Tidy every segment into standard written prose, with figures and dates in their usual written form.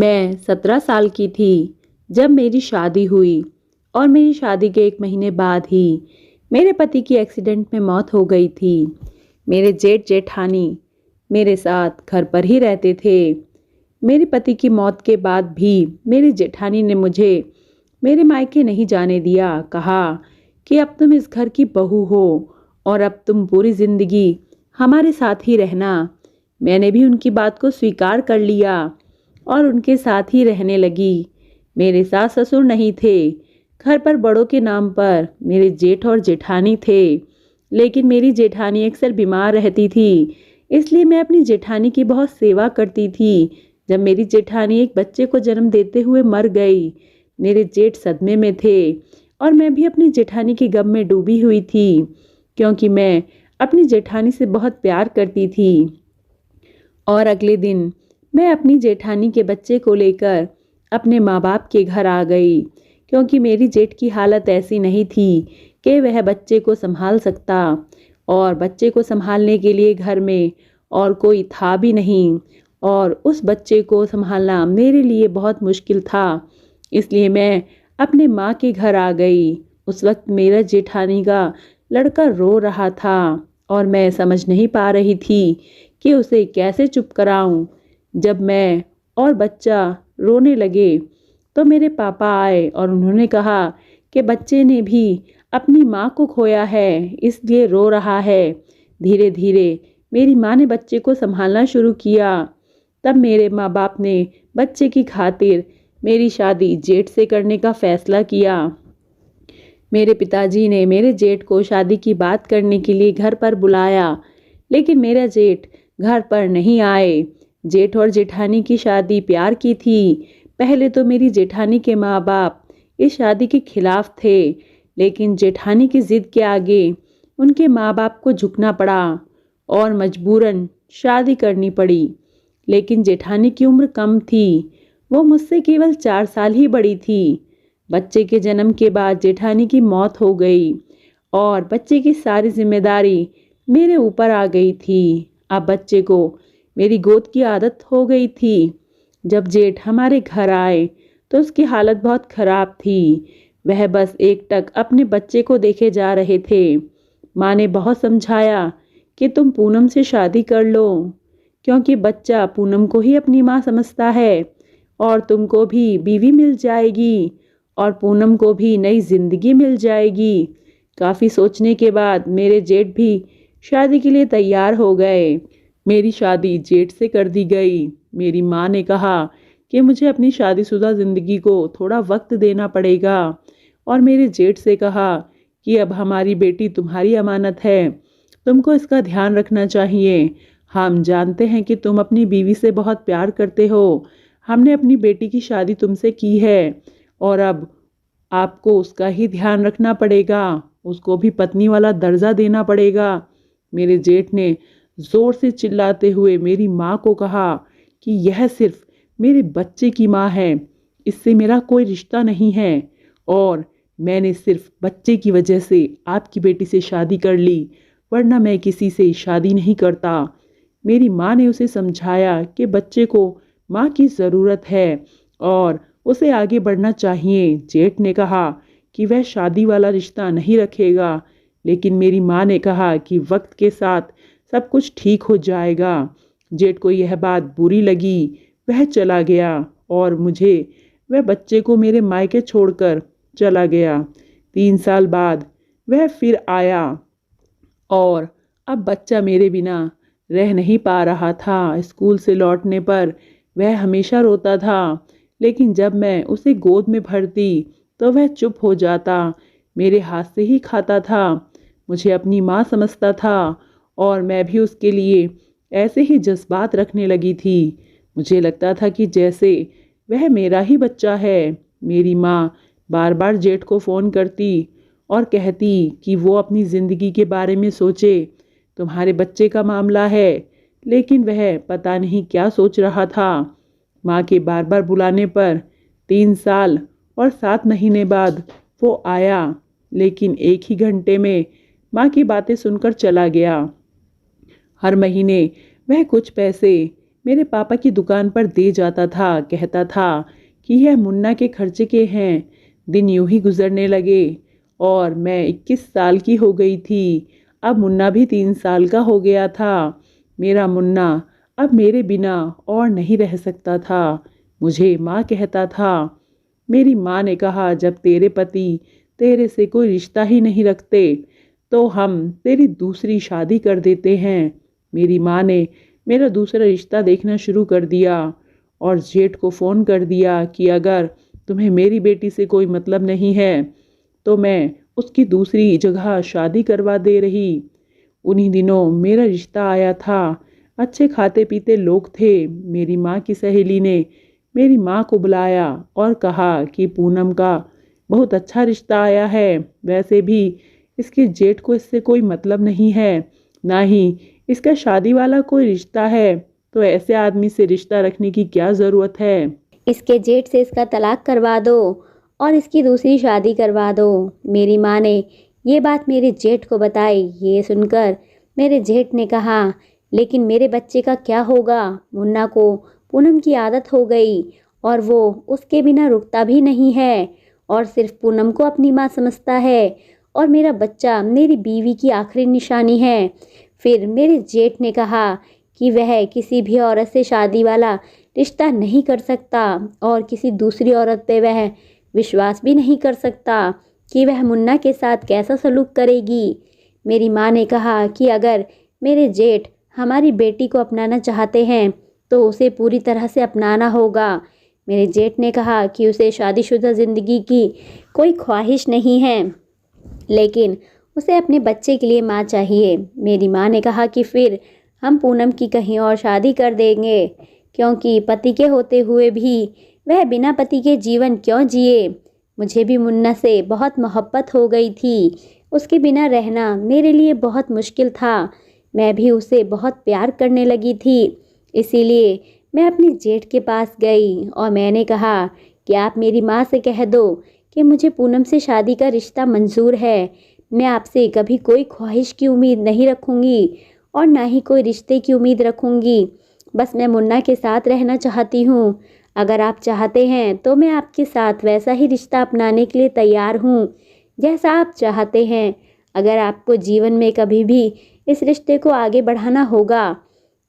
मैं 17 साल की थी जब मेरी शादी हुई और मेरी शादी के 1 महीने बाद ही मेरे पति की एक्सीडेंट में मौत हो गई थी। मेरे जेठ जेठानी मेरे साथ घर पर ही रहते थे। मेरे पति की मौत के बाद भी मेरी जेठानी ने मुझे मेरे मायके नहीं जाने दिया। कहा कि अब तुम इस घर की बहू हो और अब तुम पूरी जिंदगी हमारे साथ ही रहना। मैंने भी उनकी बात को स्वीकार कर लिया और उनके साथ ही रहने लगी। मेरे सास ससुर नहीं थे। घर पर बड़ों के नाम पर मेरे जेठ और जेठानी थे, लेकिन मेरी जेठानी अक्सर बीमार रहती थी, इसलिए मैं अपनी जेठानी की बहुत सेवा करती थी। जब मेरी जेठानी एक बच्चे को जन्म देते हुए मर गई, मेरे जेठ सदमे में थे और मैं भी अपनी जेठानी के गम में डूबी हुई थी, क्योंकि मैं अपनी जेठानी से बहुत प्यार करती थी। और अगले दिन मैं अपनी जेठानी के बच्चे को लेकर अपने माँ बाप के घर आ गई, क्योंकि मेरी जेठ की हालत ऐसी नहीं थी कि वह बच्चे को संभाल सकता, और बच्चे को संभालने के लिए घर में और कोई था भी नहीं, और उस बच्चे को संभालना मेरे लिए बहुत मुश्किल था। इसलिए मैं अपने माँ के घर आ गई। उस वक्त मेरा जेठानी का लड़का रो रहा था और मैं समझ नहीं पा रही थी कि उसे कैसे चुप कराऊं। जब मैं और बच्चा रोने लगे तो मेरे पापा आए और उन्होंने कहा कि बच्चे ने भी अपनी माँ को खोया है, इसलिए रो रहा है। धीरे धीरे मेरी माँ ने बच्चे को संभालना शुरू किया। तब मेरे माँ बाप ने बच्चे की खातिर मेरी शादी जेठ से करने का फैसला किया। मेरे पिताजी ने मेरे जेठ को शादी की बात करने के लिए घर पर बुलाया, लेकिन मेरा जेठ घर पर नहीं आए। जेठ और जेठानी की शादी प्यार की थी। पहले तो मेरी जेठानी के माँ बाप इस शादी के खिलाफ थे, लेकिन जेठानी की जिद के आगे उनके माँ बाप को झुकना पड़ा और मजबूरन शादी करनी पड़ी। लेकिन जेठानी की उम्र कम थी, वो मुझसे केवल 4 साल ही बड़ी थी। बच्चे के जन्म के बाद जेठानी की मौत हो गई और बच्चे की सारी जिम्मेदारी मेरे ऊपर आ गई थी। अब बच्चे को मेरी गोद की आदत हो गई थी। जब जेठ हमारे घर आए तो उसकी हालत बहुत खराब थी। वह बस एकटक अपने बच्चे को देखे जा रहे थे। माँ ने बहुत समझाया कि तुम पूनम से शादी कर लो, क्योंकि बच्चा पूनम को ही अपनी माँ समझता है और तुमको भी बीवी मिल जाएगी और पूनम को भी नई जिंदगी मिल जाएगी। काफ़ी सोचने के बाद मेरे जेठ भी शादी के लिए तैयार हो गए। मेरी शादी जेठ से कर दी गई। मेरी माँ ने कहा कि मुझे अपनी शादीशुदा ज़िंदगी को थोड़ा वक्त देना पड़ेगा, और मेरे जेठ से कहा कि अब हमारी बेटी तुम्हारी अमानत है, तुमको इसका ध्यान रखना चाहिए। हम जानते हैं कि तुम अपनी बीवी से बहुत प्यार करते हो। हमने अपनी बेटी की शादी तुमसे की है और अब आपको उसका ही ध्यान रखना पड़ेगा, उसको भी पत्नी वाला दर्जा देना पड़ेगा। मेरे जेठ ने जोर से चिल्लाते हुए मेरी माँ को कहा कि यह सिर्फ मेरे बच्चे की माँ है, इससे मेरा कोई रिश्ता नहीं है, और मैंने सिर्फ बच्चे की वजह से आपकी बेटी से शादी कर ली, वरना मैं किसी से शादी नहीं करता। मेरी माँ ने उसे समझाया कि बच्चे को माँ की ज़रूरत है और उसे आगे बढ़ना चाहिए। जेठ ने कहा कि वह शादी वाला रिश्ता नहीं रखेगा, लेकिन मेरी माँ ने कहा कि वक्त के साथ सब कुछ ठीक हो जाएगा। जेठ को यह बात बुरी लगी, वह चला गया और मुझे वह बच्चे को मेरे मायके छोड़कर चला गया। 3 साल बाद वह फिर आया और अब बच्चा मेरे बिना रह नहीं पा रहा था। स्कूल से लौटने पर वह हमेशा रोता था, लेकिन जब मैं उसे गोद में भरती तो वह चुप हो जाता, मेरे हाथ से ही खाता था, मुझे अपनी माँ समझता था और मैं भी उसके लिए ऐसे ही जज्बात रखने लगी थी। मुझे लगता था कि जैसे वह मेरा ही बच्चा है। मेरी माँ बार बार जेठ को फ़ोन करती और कहती कि वो अपनी ज़िंदगी के बारे में सोचे, तुम्हारे बच्चे का मामला है, लेकिन वह पता नहीं क्या सोच रहा था। माँ के बार बार बुलाने पर 3 साल और 7 महीने बाद वो आया, लेकिन 1 ही घंटे में माँ की बातें सुनकर चला गया। हर महीने वह कुछ पैसे मेरे पापा की दुकान पर दे जाता था। कहता था कि यह मुन्ना के खर्चे के हैं। दिन यूं ही गुजरने लगे और मैं 21 साल की हो गई थी। अब मुन्ना भी 3 साल का हो गया था। मेरा मुन्ना अब मेरे बिना और नहीं रह सकता था। मुझे माँ कहता था। मेरी माँ ने कहा, जब तेरे पति तेरे से कोई रिश्ता ही नहीं रखते तो हम तेरी दूसरी शादी कर देते हैं। मेरी माँ ने मेरा दूसरा रिश्ता देखना शुरू कर दिया और जेठ को फ़ोन कर दिया कि अगर तुम्हें मेरी बेटी से कोई मतलब नहीं है तो मैं उसकी दूसरी जगह शादी करवा दे रही। उन्हीं दिनों मेरा रिश्ता आया था। अच्छे खाते पीते लोग थे। मेरी माँ की सहेली ने मेरी माँ को बुलाया और कहा कि पूनम का बहुत अच्छा रिश्ता आया है। वैसे भी इसके जेठ को इससे कोई मतलब नहीं है, ना ही इसका शादी वाला कोई रिश्ता है, तो ऐसे आदमी से रिश्ता रखने की क्या ज़रूरत है। इसके जेठ से इसका तलाक करवा दो और इसकी दूसरी शादी करवा दो। मेरी माँ ने ये बात मेरे जेठ को बताई। ये सुनकर मेरे जेठ ने कहा, लेकिन मेरे बच्चे का क्या होगा? मुन्ना को पूनम की आदत हो गई और वो उसके बिना रुकता भी नहीं है और सिर्फ पूनम को अपनी माँ समझता है और मेरा बच्चा मेरी बीवी की आखिरी निशानी है। फिर मेरे जेठ ने कहा कि वह किसी भी औरत से शादी वाला रिश्ता नहीं कर सकता और किसी दूसरी औरत पे वह विश्वास भी नहीं कर सकता कि वह मुन्ना के साथ कैसा सलूक करेगी। मेरी माँ ने कहा कि अगर मेरे जेठ हमारी बेटी को अपनाना चाहते हैं तो उसे पूरी तरह से अपनाना होगा। मेरे जेठ ने कहा कि उसे शादीशुदा ज़िंदगी की कोई ख्वाहिश नहीं है, लेकिन उसे अपने बच्चे के लिए माँ चाहिए। मेरी माँ ने कहा कि फिर हम पूनम की कहीं और शादी कर देंगे, क्योंकि पति के होते हुए भी वह बिना पति के जीवन क्यों जिए। मुझे भी मुन्ना से बहुत मोहब्बत हो गई थी। उसके बिना रहना मेरे लिए बहुत मुश्किल था। मैं भी उसे बहुत प्यार करने लगी थी। इसीलिए मैं अपनी जेठ के पास गई और मैंने कहा कि आप मेरी माँ से कह दो कि मुझे पूनम से शादी का रिश्ता मंजूर है। मैं आपसे कभी कोई ख्वाहिश की उम्मीद नहीं रखूँगी और ना ही कोई रिश्ते की उम्मीद रखूँगी। बस मैं मुन्ना के साथ रहना चाहती हूँ। अगर आप चाहते हैं तो मैं आपके साथ वैसा ही रिश्ता अपनाने के लिए तैयार हूँ जैसा आप चाहते हैं। अगर आपको जीवन में कभी भी इस रिश्ते को आगे बढ़ाना होगा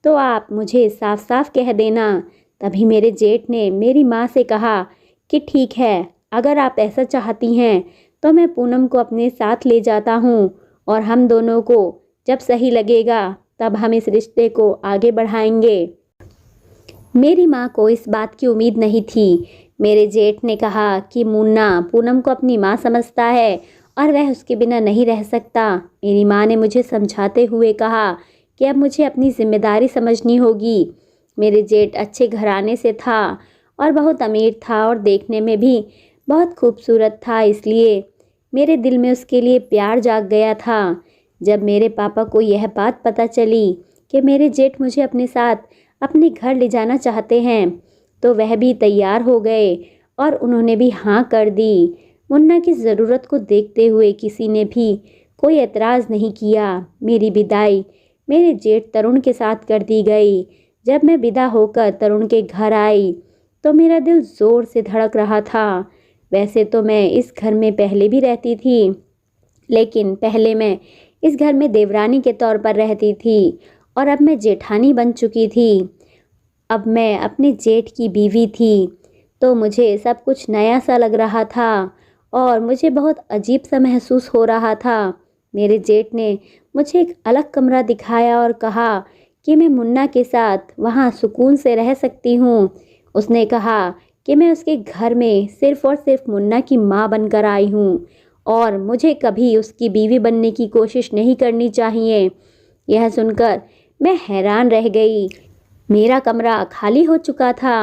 तो आप मुझे साफ साफ कह देना। तभी मेरे जेठ ने मेरी माँ से कहा कि ठीक है, अगर आप ऐसा चाहती हैं तो मैं पूनम को अपने साथ ले जाता हूँ और हम दोनों को जब सही लगेगा तब हम इस रिश्ते को आगे बढ़ाएंगे। मेरी माँ को इस बात की उम्मीद नहीं थी। मेरे जेठ ने कहा कि मुन्ना पूनम को अपनी माँ समझता है और वह उसके बिना नहीं रह सकता। मेरी माँ ने मुझे समझाते हुए कहा कि अब मुझे अपनी जिम्मेदारी समझनी होगी। मेरे जेठ अच्छे घराने से था और बहुत अमीर था और देखने में भी बहुत खूबसूरत था, इसलिए मेरे दिल में उसके लिए प्यार जाग गया था। जब मेरे पापा को यह बात पता चली कि मेरे जेठ मुझे अपने साथ अपने घर ले जाना चाहते हैं तो वह भी तैयार हो गए और उन्होंने भी हाँ कर दी। मुन्ना की ज़रूरत को देखते हुए किसी ने भी कोई एतराज़ नहीं किया। मेरी विदाई मेरे जेठ तरुण के साथ कर दी गई। जब मैं विदा होकर तरुण के घर आई तो मेरा दिल ज़ोर से धड़क रहा था। वैसे तो मैं इस घर में पहले भी रहती थी, लेकिन पहले मैं इस घर में देवरानी के तौर पर रहती थी और अब मैं जेठानी बन चुकी थी। अब मैं अपने जेठ की बीवी थी, तो मुझे सब कुछ नया सा लग रहा था और मुझे बहुत अजीब सा महसूस हो रहा था। मेरे जेठ ने मुझे एक अलग कमरा दिखाया और कहा कि मैं मुन्ना के साथ वहाँ सुकून से रह सकती हूँ। उसने कहा कि मैं उसके घर में सिर्फ़ और सिर्फ मुन्ना की माँ बनकर आई हूँ और मुझे कभी उसकी बीवी बनने की कोशिश नहीं करनी चाहिए। यह सुनकर मैं हैरान रह गई। मेरा कमरा खाली हो चुका था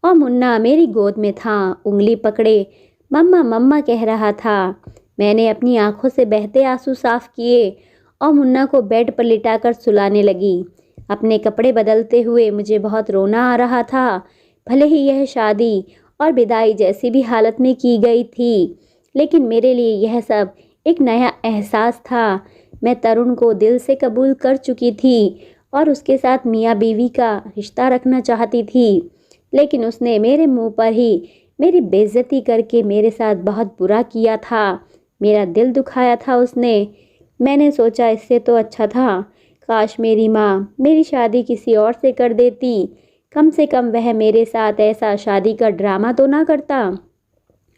और मुन्ना मेरी गोद में था, उंगली पकड़े मम्मा मम्मा कह रहा था। मैंने अपनी आंखों से बहते आंसू साफ किए और मुन्ना को बेड पर लिटाकर सुलाने लगी। अपने कपड़े बदलते हुए मुझे बहुत रोना आ रहा था। भले ही यह शादी और विदाई जैसी भी हालत में की गई थी, लेकिन मेरे लिए यह सब एक नया एहसास था। मैं तरुण को दिल से कबूल कर चुकी थी और उसके साथ मियाँ बीवी का रिश्ता रखना चाहती थी, लेकिन उसने मेरे मुंह पर ही मेरी बेइज्जती करके मेरे साथ बहुत बुरा किया था। मेरा दिल दुखाया था उसने। मैंने सोचा इससे तो अच्छा था काश मेरी माँ मेरी शादी किसी और से कर देती। कम से कम वह मेरे साथ ऐसा शादी का ड्रामा तो ना करता।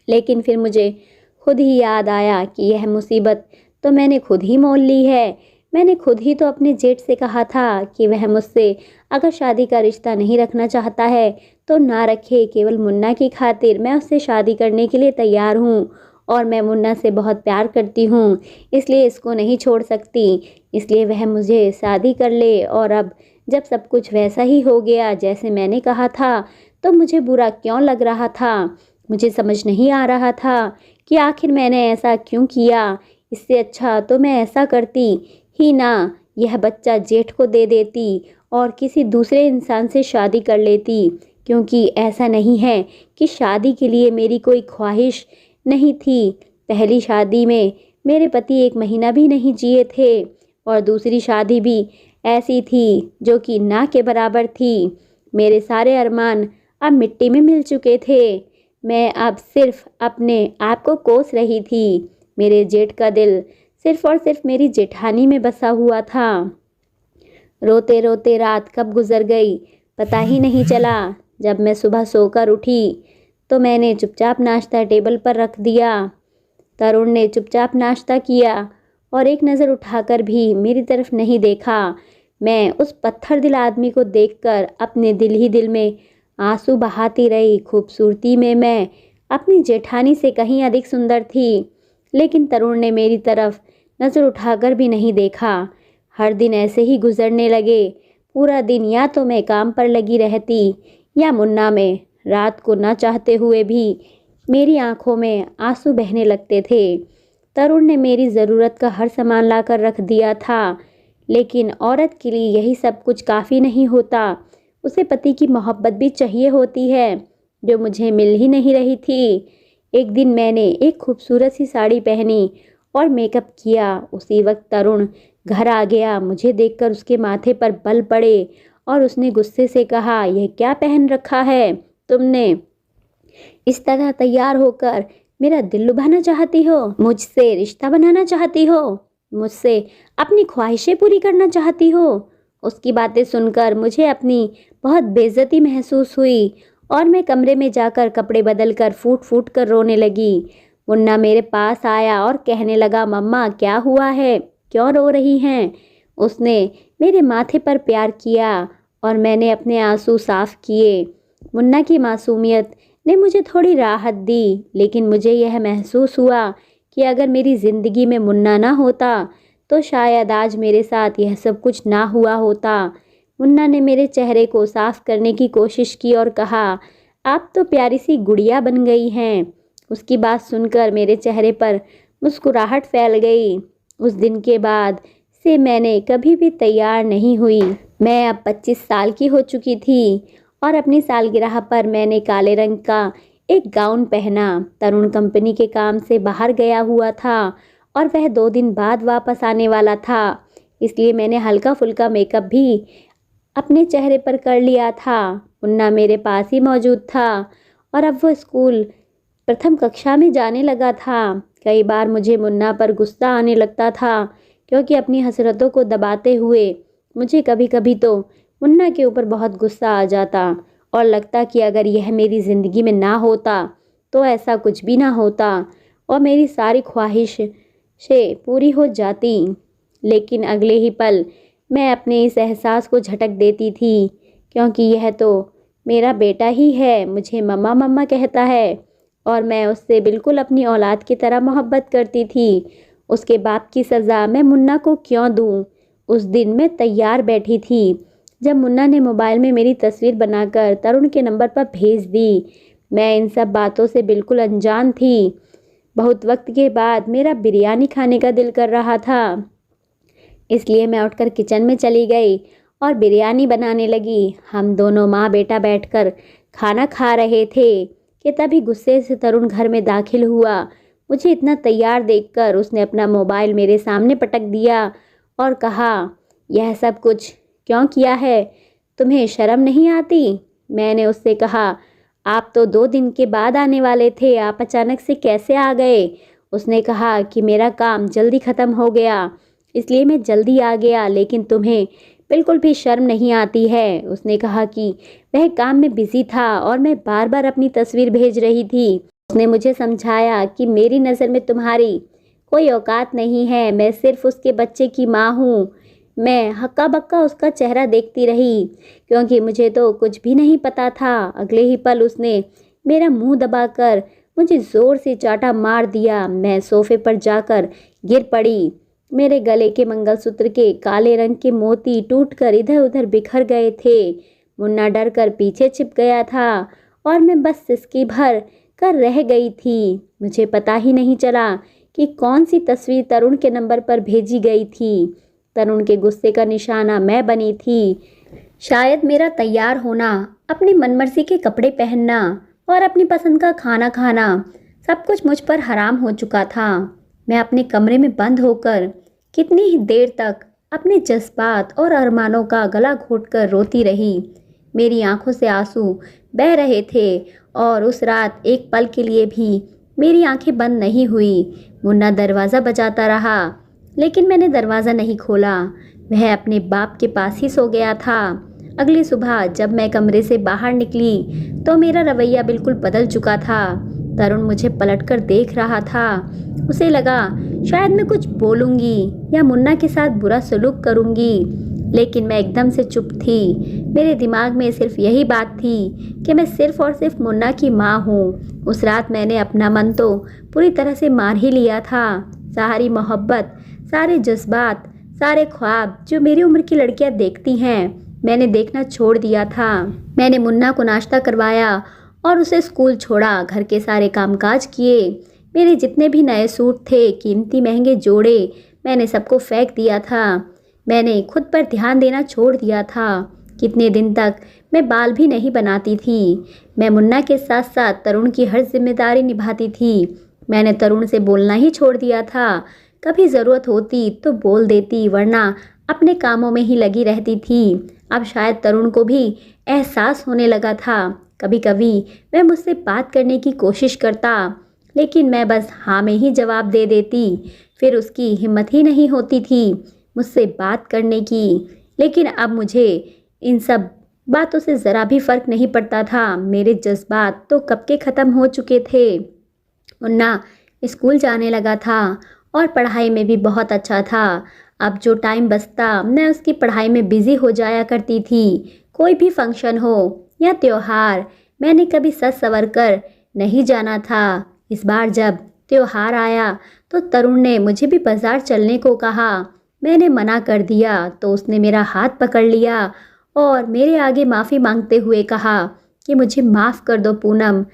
लेकिन फिर मुझे खुद ही याद आया कि यह मुसीबत तो मैंने खुद ही मोल ली है। मैंने खुद ही तो अपने जेठ से कहा था कि वह मुझसे अगर शादी का रिश्ता नहीं रखना चाहता है तो ना रखे, केवल मुन्ना की खातिर मैं उससे शादी करने के लिए तैयार हूँ और मैं मुन्ना से बहुत प्यार करती हूँ, इसलिए इसको नहीं छोड़ सकती, इसलिए वह मुझे शादी कर ले। और अब जब सब कुछ वैसा ही हो गया जैसे मैंने कहा था तो मुझे बुरा क्यों लग रहा था। मुझे समझ नहीं आ रहा था कि आखिर मैंने ऐसा क्यों किया। इससे अच्छा तो मैं ऐसा करती ही ना, यह बच्चा जेठ को दे देती और किसी दूसरे इंसान से शादी कर लेती, क्योंकि ऐसा नहीं है कि शादी के लिए मेरी कोई ख्वाहिश नहीं थी। पहली शादी में मेरे पति 1 महीना भी नहीं जिए थे और दूसरी शादी भी ऐसी थी जो कि ना के बराबर थी। मेरे सारे अरमान अब मिट्टी में मिल चुके थे। मैं अब सिर्फ अपने आप को कोस रही थी। मेरे जेठ का दिल सिर्फ और सिर्फ मेरी जेठानी में बसा हुआ था। रोते रोते रात कब गुजर गई पता ही नहीं चला। जब मैं सुबह सोकर उठी तो मैंने चुपचाप नाश्ता टेबल पर रख दिया। तरुण ने चुपचाप नाश्ता किया और एक नज़र उठाकर भी मेरी तरफ नहीं देखा। मैं उस पत्थर दिल आदमी को देखकर अपने दिल ही दिल में आंसू बहाती रही। खूबसूरती में मैं अपनी जेठानी से कहीं अधिक सुंदर थी, लेकिन तरुण ने मेरी तरफ नज़र उठाकर भी नहीं देखा। हर दिन ऐसे ही गुजरने लगे। पूरा दिन या तो मैं काम पर लगी रहती या मुन्ना में। रात को न चाहते हुए भी मेरी आंखों में आंसू बहने लगते थे। तरुण ने मेरी ज़रूरत का हर सामान लाकर रख दिया था, लेकिन औरत के लिए यही सब कुछ काफ़ी नहीं होता। उसे पति की मोहब्बत भी चाहिए होती है, जो मुझे मिल ही नहीं रही थी। एक दिन मैंने एक खूबसूरत सी साड़ी पहनी और मेकअप किया। उसी वक्त तरुण घर आ गया। मुझे देखकर उसके माथे पर बल पड़े और उसने गुस्से से कहा, यह क्या पहन रखा है तुमने? इस तरह तैयार होकर मेरा दिल लुभाना चाहती हो? मुझसे रिश्ता बनाना चाहती हो? मुझसे अपनी ख्वाहिशें पूरी करना चाहती हो? उसकी बातें सुनकर मुझे अपनी बहुत बेइज्जती महसूस हुई और मैं कमरे में जाकर कपड़े बदलकर फूट फूट कर रोने लगी। मुन्ना मेरे पास आया और कहने लगा, मम्मा क्या हुआ है, क्यों रो रही हैं? उसने मेरे माथे पर प्यार किया और मैंने अपने आंसू साफ किए। मुन्ना की मासूमियत ने मुझे थोड़ी राहत दी, लेकिन मुझे यह महसूस हुआ कि अगर मेरी ज़िंदगी में मुन्ना ना होता तो शायद आज मेरे साथ यह सब कुछ ना हुआ होता। मुन्ना ने मेरे चेहरे को साफ करने की कोशिश की और कहा, आप तो प्यारी सी गुड़िया बन गई हैं। उसकी बात सुनकर मेरे चेहरे पर मुस्कुराहट फैल गई। उस दिन के बाद से मैंने कभी भी तैयार नहीं हुई। मैं अब 25 साल की हो चुकी थी और अपनी सालगिरह पर मैंने काले रंग का एक गाउन पहना। तरुण कंपनी के काम से बाहर गया हुआ था और वह 2 दिन बाद वापस आने वाला था, इसलिए मैंने हल्का फुल्का मेकअप भी अपने चेहरे पर कर लिया था। मुन्ना मेरे पास ही मौजूद था और अब वो स्कूल प्रथम कक्षा में जाने लगा था। कई बार मुझे मुन्ना पर गुस्सा आने लगता था, क्योंकि अपनी हसरतों को दबाते हुए मुझे कभी कभी तो मुन्ना के ऊपर बहुत गुस्सा आ जाता और लगता कि अगर यह मेरी ज़िंदगी में ना होता तो ऐसा कुछ भी ना होता और मेरी सारी ख्वाहिशें पूरी हो जाती। लेकिन अगले ही पल मैं अपने इस एहसास को झटक देती थी, क्योंकि यह तो मेरा बेटा ही है, मुझे मम्मा मम्मा कहता है और मैं उससे बिल्कुल अपनी औलाद की तरह मोहब्बत करती थी। उसके बाप की सज़ा मैं मुन्ना को क्यों दूँ? उस दिन मैं तैयार बैठी थी जब मुन्ना ने मोबाइल में मेरी तस्वीर बनाकर तरुण के नंबर पर भेज दी। मैं इन सब बातों से बिल्कुल अनजान थी। बहुत वक्त के बाद मेरा बिरयानी खाने का दिल कर रहा था, इसलिए मैं उठकर किचन में चली गई और बिरयानी बनाने लगी। हम दोनों माँ बेटा बैठकर खाना खा रहे थे कि तभी गुस्से से तरुण घर में दाखिल हुआ। मुझे इतना तैयार देखकर उसने अपना मोबाइल मेरे सामने पटक दिया और कहा, यह सब कुछ क्यों किया है? तुम्हें शर्म नहीं आती? मैंने उससे कहा, आप तो 2 दिन के बाद आने वाले थे, आप अचानक से कैसे आ गए? उसने कहा कि मेरा काम जल्दी ख़त्म हो गया, इसलिए मैं जल्दी आ गया, लेकिन तुम्हें बिल्कुल भी शर्म नहीं आती है। उसने कहा कि वह काम में बिज़ी था और मैं बार बार अपनी तस्वीर भेज रही थी। उसने मुझे समझाया कि मेरी नज़र में तुम्हारी कोई औकात नहीं है, मैं सिर्फ उसके बच्चे की माँ हूँ। मैं हक्का बक्का उसका चेहरा देखती रही, क्योंकि मुझे तो कुछ भी नहीं पता था। अगले ही पल उसने मेरा मुंह दबाकर मुझे ज़ोर से चाटा मार दिया। मैं सोफे पर जाकर गिर पड़ी। मेरे गले के मंगलसूत्र के काले रंग के मोती टूटकर इधर उधर बिखर गए थे। मुन्ना डर कर पीछे छिप गया था और मैं बस सिसकी भर कर रह गई थी। मुझे पता ही नहीं चला कि कौन सी तस्वीर तरुण के नंबर पर भेजी गई थी। तरुण के गुस्से का निशाना मैं बनी थी। शायद मेरा तैयार होना, अपनी मनमर्जी के कपड़े पहनना और अपनी पसंद का खाना खाना, सब कुछ मुझ पर हराम हो चुका था। मैं अपने कमरे में बंद होकर कितनी ही देर तक अपने जज्बात और अरमानों का गला घोटकर रोती रही। मेरी आंखों से आंसू बह रहे थे और उस रात एक पल के लिए भी मेरी आंखें बंद नहीं हुई। मुन्ना दरवाज़ा बजाता रहा, लेकिन मैंने दरवाज़ा नहीं खोला। वह अपने बाप के पास ही सो गया था। अगली सुबह जब मैं कमरे से बाहर निकली तो मेरा रवैया बिल्कुल बदल चुका था। तरुण मुझे पलटकर देख रहा था। उसे लगा शायद मैं कुछ बोलूँगी या मुन्ना के साथ बुरा सलूक करूँगी, लेकिन मैं एकदम से चुप थी। मेरे दिमाग में सिर्फ यही बात थी कि मैं सिर्फ और सिर्फ मुन्ना की माँ हूँ। उस रात मैंने अपना मन तो पूरी तरह से मार ही लिया था। सारी मोहब्बत, सारे जज्बात, सारे ख्वाब जो मेरी उम्र की लड़कियां देखती हैं, मैंने देखना छोड़ दिया था। मैंने मुन्ना को नाश्ता करवाया और उसे स्कूल छोड़ा, घर के सारे कामकाज किए। मेरे जितने भी नए सूट थे, कीमती महंगे जोड़े, मैंने सबको फेंक दिया था। मैंने खुद पर ध्यान देना छोड़ दिया था। कितने दिन तक मैं बाल भी नहीं बनाती थी। मैं मुन्ना के साथ साथ तरुण की हर जिम्मेदारी निभाती थी। मैंने तरुण से बोलना ही छोड़ दिया था। कभी ज़रूरत होती तो बोल देती, वरना अपने कामों में ही लगी रहती थी। अब शायद तरुण को भी एहसास होने लगा था। कभी कभी वह मुझसे बात करने की कोशिश करता, लेकिन मैं बस हाँ में ही जवाब दे देती। फिर उसकी हिम्मत ही नहीं होती थी मुझसे बात करने की। लेकिन अब मुझे इन सब बातों से ज़रा भी फ़र्क नहीं पड़ता था। मेरे जज्बात तो कब के ख़त्म हो चुके थे। मुन्ना स्कूल जाने लगा था और पढ़ाई में भी बहुत अच्छा था। अब जो टाइम बचता मैं उसकी पढ़ाई में बिज़ी हो जाया करती थी। कोई भी फंक्शन हो या त्योहार, मैंने कभी सज संवर कर नहीं जाना था। इस बार जब त्योहार आया तो तरुण ने मुझे भी बाज़ार चलने को कहा। मैंने मना कर दिया तो उसने मेरा हाथ पकड़ लिया और मेरे आगे माफ़ी मांगते हुए कहा कि मुझे माफ़ कर दो पूनम।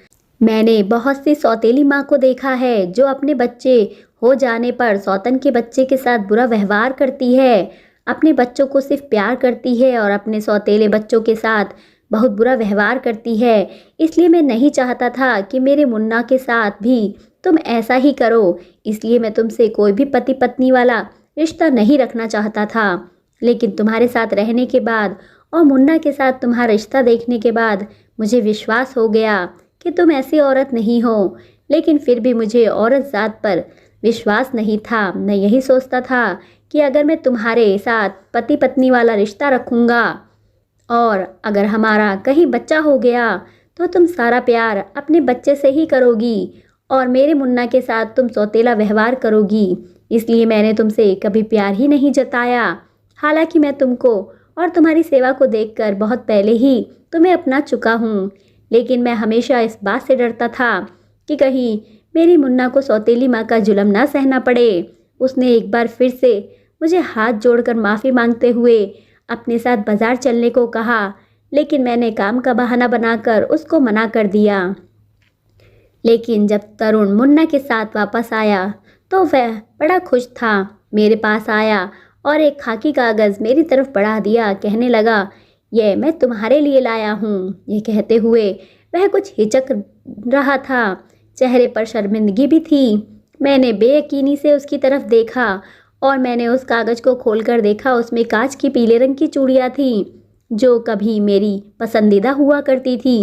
मैंने बहुत सी सौतेली माँ को देखा है जो अपने बच्चे हो जाने पर सौतन के बच्चे के साथ बुरा व्यवहार करती है, अपने बच्चों को सिर्फ प्यार करती है और अपने सौतेले बच्चों के साथ बहुत बुरा व्यवहार करती है। इसलिए मैं नहीं चाहता था कि मेरे मुन्ना के साथ भी तुम ऐसा ही करो। इसलिए मैं तुमसे कोई भी पति पत्नी वाला रिश्ता नहीं रखना चाहता था। लेकिन तुम्हारे साथ रहने के बाद और मुन्ना के साथ तुम्हारा रिश्ता देखने के बाद मुझे विश्वास हो गया कि तुम ऐसी औरत नहीं हो। लेकिन फिर भी मुझे औरत ज़ात पर विश्वास नहीं था। मैं यही सोचता था कि अगर मैं तुम्हारे साथ पति पत्नी वाला रिश्ता रखूँगा और अगर हमारा कहीं बच्चा हो गया तो तुम सारा प्यार अपने बच्चे से ही करोगी और मेरे मुन्ना के साथ तुम सौतेला व्यवहार करोगी। इसलिए मैंने तुमसे कभी प्यार ही नहीं जताया। हालांकि मैं तुमको और तुम्हारी सेवा को देखकर बहुत पहले ही तुम्हें अपना चुका हूँ, लेकिन मैं हमेशा इस बात से डरता था कि कहीं मेरी मुन्ना को सौतेली माँ का जुल्म ना सहना पड़े। उसने एक बार फिर से मुझे हाथ जोड़कर माफ़ी मांगते हुए अपने साथ बाज़ार चलने को कहा, लेकिन मैंने काम का बहाना बनाकर उसको मना कर दिया। लेकिन जब तरुण मुन्ना के साथ वापस आया तो वह बड़ा खुश था। मेरे पास आया और एक खाकी कागज़ मेरी तरफ बढ़ा दिया। कहने लगा, ये मैं तुम्हारे लिए लाया हूँ। ये कहते हुए वह कुछ हिचक रहा था, चेहरे पर शर्मिंदगी भी थी। मैंने बेयकीनी से उसकी तरफ देखा और मैंने उस कागज़ को खोलकर देखा। उसमें कांच की पीले रंग की चूड़ियाँ थीं जो कभी मेरी पसंदीदा हुआ करती थी।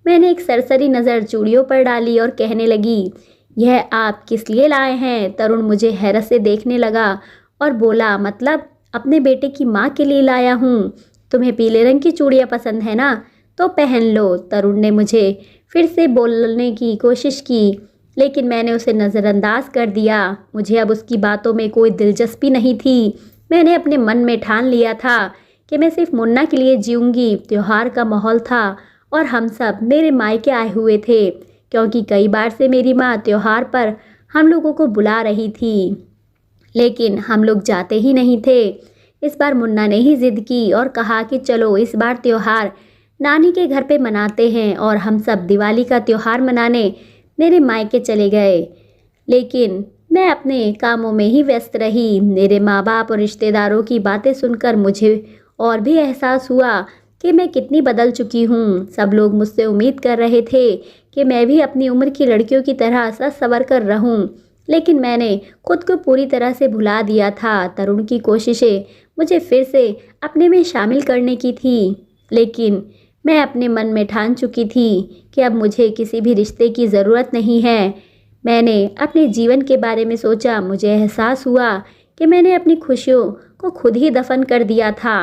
मैंने एक सरसरी नज़र चूड़ियों पर डाली और कहने लगी, यह आप किस लिए लाए हैं? तरुण मुझे हैरत से देखने लगा और बोला, मतलब अपने बेटे की माँ के लिए लाया हूँ। तुम्हें पीले रंग की चूड़ियाँ पसंद है ना, तो पहन लो। तरुण ने मुझे फिर से बोलने की कोशिश की, लेकिन मैंने उसे नज़रअंदाज कर दिया। मुझे अब उसकी बातों में कोई दिलचस्पी नहीं थी। मैंने अपने मन में ठान लिया था कि मैं सिर्फ मुन्ना के लिए जीऊँगी। त्योहार का माहौल था और हम सब मेरे मायके आए हुए थे, क्योंकि कई बार से मेरी माँ त्योहार पर हम लोगों को बुला रही थी, लेकिन हम लोग जाते ही नहीं थे। इस बार मुन्ना ने ही जिद की और कहा कि चलो इस बार त्योहार नानी के घर पे मनाते हैं, और हम सब दिवाली का त्योहार मनाने मेरे मायके चले गए। लेकिन मैं अपने कामों में ही व्यस्त रही। मेरे माँ बाप और रिश्तेदारों की बातें सुनकर मुझे और भी एहसास हुआ कि मैं कितनी बदल चुकी हूँ। सब लोग मुझसे उम्मीद कर रहे थे कि मैं भी अपनी उम्र की लड़कियों की तरह सज संवर कर रहूँ, लेकिन मैंने खुद को पूरी तरह से भुला दिया था। तरुण की कोशिशें मुझे फिर से अपने में शामिल करने की थी, लेकिन मैं अपने मन में ठान चुकी थी कि अब मुझे किसी भी रिश्ते की ज़रूरत नहीं है। मैंने अपने जीवन के बारे में सोचा। मुझे एहसास हुआ कि मैंने अपनी खुशियों को खुद ही दफन कर दिया था।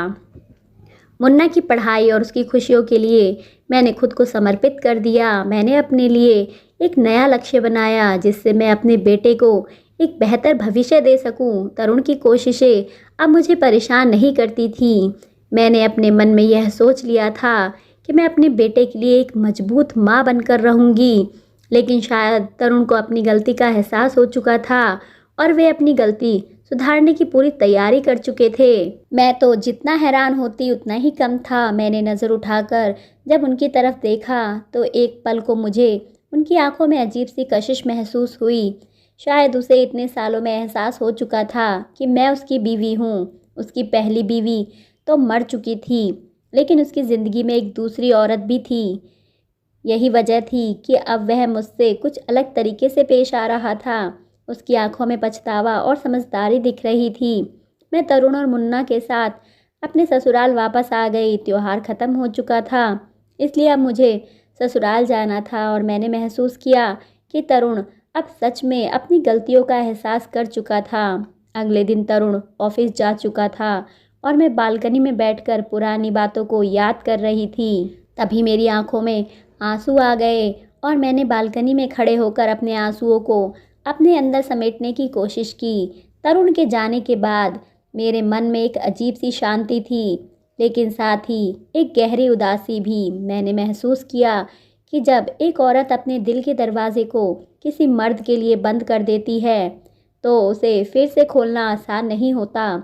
मुन्ना की पढ़ाई और उसकी खुशियों के लिए मैंने खुद को समर्पित कर दिया। मैंने अपने लिए एक नया लक्ष्य बनाया जिससे मैं अपने बेटे को एक बेहतर भविष्य दे सकूं। तरुण की कोशिशें अब मुझे परेशान नहीं करती थी। मैंने अपने मन में यह सोच लिया था कि मैं अपने बेटे के लिए एक मजबूत माँ बनकर रहूंगी। लेकिन शायद तरुण को अपनी गलती का एहसास हो चुका था और वे अपनी गलती सुधारने की पूरी तैयारी कर चुके थे। मैं तो जितना हैरान होती उतना ही कम था। मैंने नज़र उठाकर जब उनकी तरफ देखा तो एक पल को मुझे उनकी आंखों में अजीब सी कशिश महसूस हुई। शायद उसे इतने सालों में एहसास हो चुका था कि मैं उसकी बीवी हूँ। उसकी पहली बीवी तो मर चुकी थी, लेकिन उसकी ज़िंदगी में एक दूसरी औरत भी थी। यही वजह थी कि अब वह मुझसे कुछ अलग तरीके से पेश आ रहा था। उसकी आंखों में पछतावा और समझदारी दिख रही थी। मैं तरुण और मुन्ना के साथ अपने ससुराल वापस आ गई। त्योहार ख़त्म हो चुका था, इसलिए अब मुझे ससुराल जाना था, और मैंने महसूस किया कि तरुण अब सच में अपनी गलतियों का एहसास कर चुका था। अगले दिन तरुण ऑफिस जा चुका था और मैं बालकनी में बैठकर पुरानी बातों को याद कर रही थी। तभी मेरी आंखों में आंसू आ गए और मैंने बालकनी में खड़े होकर अपने आंसुओं को अपने अंदर समेटने की कोशिश की। तरुण के जाने के बाद मेरे मन में एक अजीब सी शांति थी, लेकिन साथ ही एक गहरी उदासी भी। मैंने महसूस किया कि जब एक औरत अपने दिल के दरवाजे को किसी मर्द के लिए बंद कर देती है तो उसे फिर से खोलना आसान नहीं होता।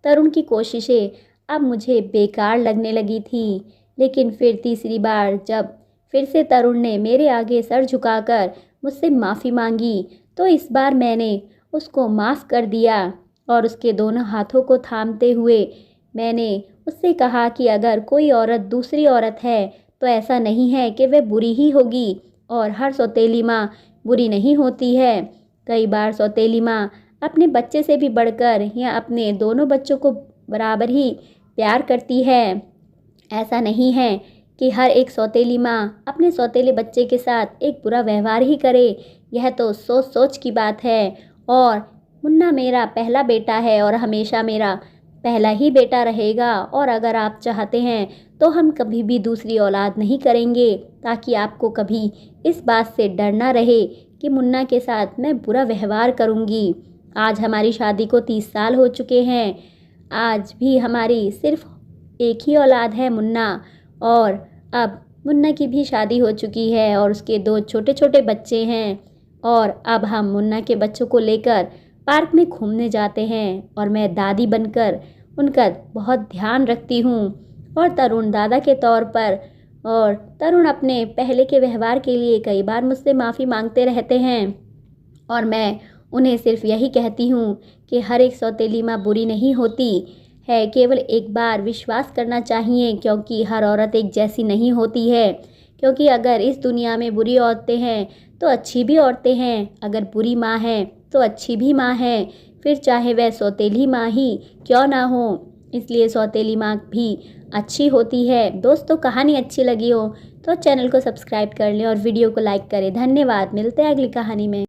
तरुण की कोशिशें अब मुझे बेकार लगने लगी थी, लेकिन फिर तीसरी बार जब फिर से तरुण ने मेरे आगे सर झुकाकर मुझसे माफ़ी मांगी, तो इस बार मैंने उसको माफ़ कर दिया और उसके दोनों हाथों को थामते हुए मैंने उससे कहा कि अगर कोई औरत दूसरी औरत है तो ऐसा नहीं है कि वह बुरी ही होगी, और हर सौतेली माँ बुरी नहीं होती है। कई बार सौतेली माँ अपने बच्चे से भी बढ़कर या अपने दोनों बच्चों को बराबर ही प्यार करती है। ऐसा नहीं है कि हर एक सौतेली माँ अपने सौतेले बच्चे के साथ एक बुरा व्यवहार ही करे। यह तो सोच सोच की बात है। और मुन्ना मेरा पहला बेटा है और हमेशा मेरा पहला ही बेटा रहेगा, और अगर आप चाहते हैं तो हम कभी भी दूसरी औलाद नहीं करेंगे, ताकि आपको कभी इस बात से डर ना रहे कि मुन्ना के साथ मैं बुरा व्यवहार करूँगी। आज हमारी शादी को 30 साल हो चुके हैं। आज भी हमारी सिर्फ एक ही औलाद है, मुन्ना, और अब मुन्ना की भी शादी हो चुकी है और उसके 2 छोटे छोटे बच्चे हैं। और अब हम मुन्ना के बच्चों को लेकर पार्क में घूमने जाते हैं और मैं दादी बनकर उनका बहुत ध्यान रखती हूँ, और तरुण दादा के तौर पर। और तरुण अपने पहले के व्यवहार के लिए कई बार मुझसे माफ़ी मांगते रहते हैं, और मैं उन्हें सिर्फ यही कहती हूँ कि हर एक सौतेली माँ बुरी नहीं होती है। केवल एक बार विश्वास करना चाहिए, क्योंकि हर औरत एक जैसी नहीं होती है। क्योंकि अगर इस दुनिया में बुरी औरतें हैं तो अच्छी भी औरतें हैं, अगर बुरी माँ है तो अच्छी भी माँ है। फिर चाहे वह सौतेली माँ ही क्यों ना हो। इसलिए सौतेली माँ भी अच्छी होती है। दोस्तों, कहानी अच्छी लगी हो तो चैनल को सब्सक्राइब कर लें और वीडियो को लाइक करें। धन्यवाद। मिलते हैं अगली कहानी में।